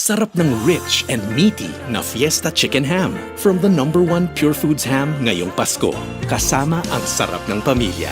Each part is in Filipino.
Sarap ng rich and meaty na Fiesta Chicken Ham from the #1 Pure Foods Ham ngayong Pasko. Kasama ang sarap ng pamilya.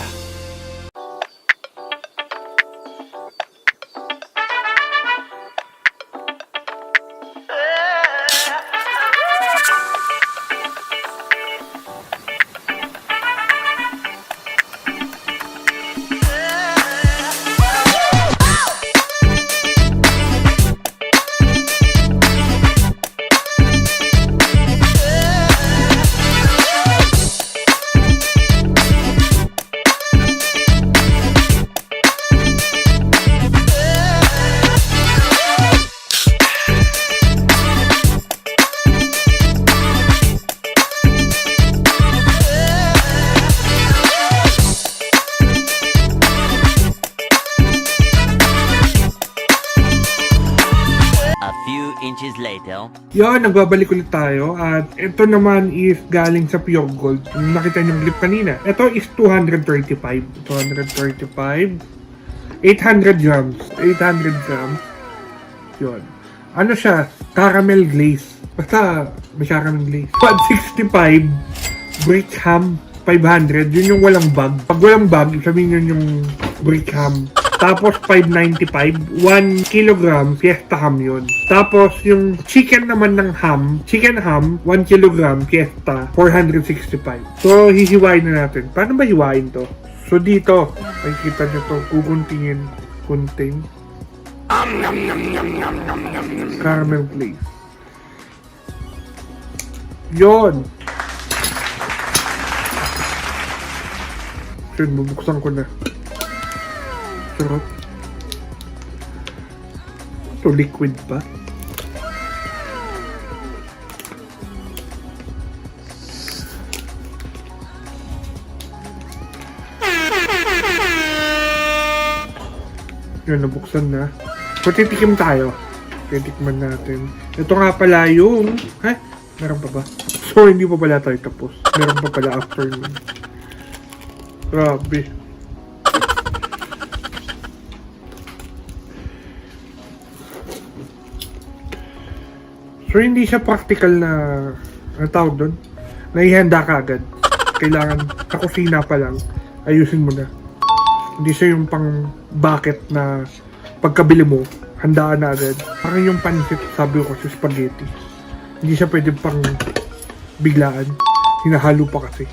A few inches later. Yon, nagbabalik ulit tayo at ito naman is galing sa Pure Gold. Yung nakita niyong clip kanina. Ito is 235. 235. 800 grams. 800 grams. Yon. Ano siya? Caramel glaze. Basta may caramel glaze. 165. Brick ham. 500. Yun yung walang bag. Pag walang bag, sabihin yun yung brick ham. Tapos 595, 1 kilogram, Fiesta ham yun. Tapos yung chicken naman ng ham, chicken ham, 1 kilogram, Fiesta, 465. So hihiwain na natin. Paano ba hiwain to? So dito, makikita nyo to, kukuntingin, kunting. Caramel glaze. Yun! Yun, bubuksan ko na. Sarap. Ito, liquid pa. Yun, nabuksan na. So, titikim tayo. Titikman natin. Ito nga pala yung... meron pa ba? So, hindi pa pala tayo tapos. Meron pa pala after nun. Grabe. So, hindi siya practical na, ang tawag doon, naihanda ka agad. Kailangan, sa kusina pa lang, ayusin mo na. Hindi siya yung pang bucket na pagkabili mo, handaan na agad. Parang yung pansit, sabi ko kasi spaghetti. Hindi siya pwede pang biglaan. Hinahalo pa kasi.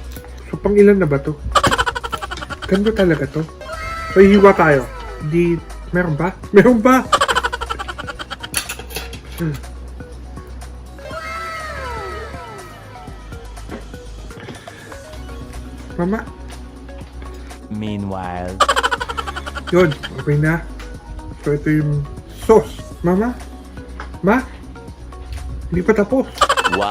So, pang ilan na ba to? Ganda talaga to. So, hiwa tayo. Di, meron ba? Meron ba? Mama? Meanwhile. Yun, okay na. So, ito yung sauce. Mama? Ma? Hindi pa tapos. 1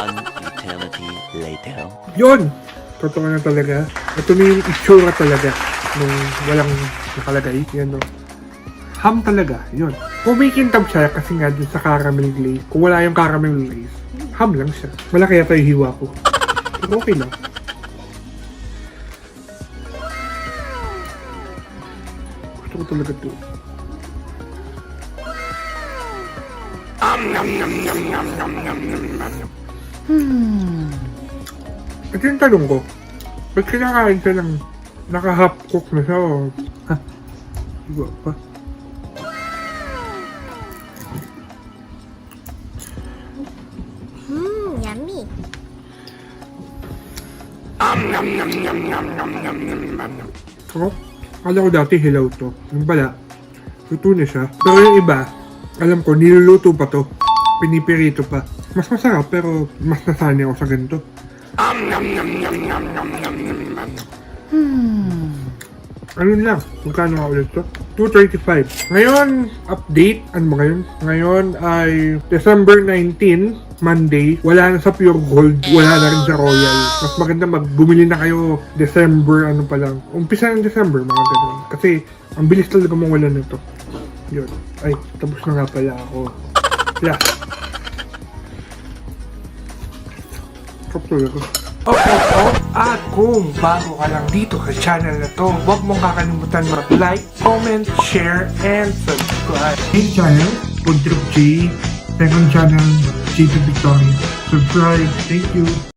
eternity later. Yun! Totoo na talaga. Ito na yung itsura talaga nung walang nakalagay. Yan no. Ham talaga. Yun. Kumikintab siya kasi nga dun sa caramel glaze. Kung wala yung caramel glaze, ham lang siya. Malaki yata yung hiwa ko. Pero okay lang. Gusto ko talaga ito. Ito yung tanong ko. Ba't kinakain siya ng naka-half cook na siya o... Ha? Iba pa? Yummy. Ako, kala ko dati hilaw to. Yung pala, luto na siya. Pero yung iba, alam ko, niluluto pa to. Pinipirito pa. Mas masarap pero mas nasanay ako sa ganito. Ano lang, magkano nga ulit to? 235. Ngayon, update. Ano ba ngayon? Ngayon ay December 19, Monday. Wala na sa Pure Gold. Wala na rin sa Royal. Mas maganda bumili na kayo December, ano pa lang. Umpisa ng December, mga ganun. Kasi, ang bilis talaga mawala nito. Yun. Ay, tapos na nga pala ako. Yeah. Kapag ako. At kung bago ka lang dito sa channel na to, huwag mong kakalimutan mag-like, comment, share, and subscribe. Hey channel, Food Trip G, second channel, JP Victoria. Subscribe. Thank you.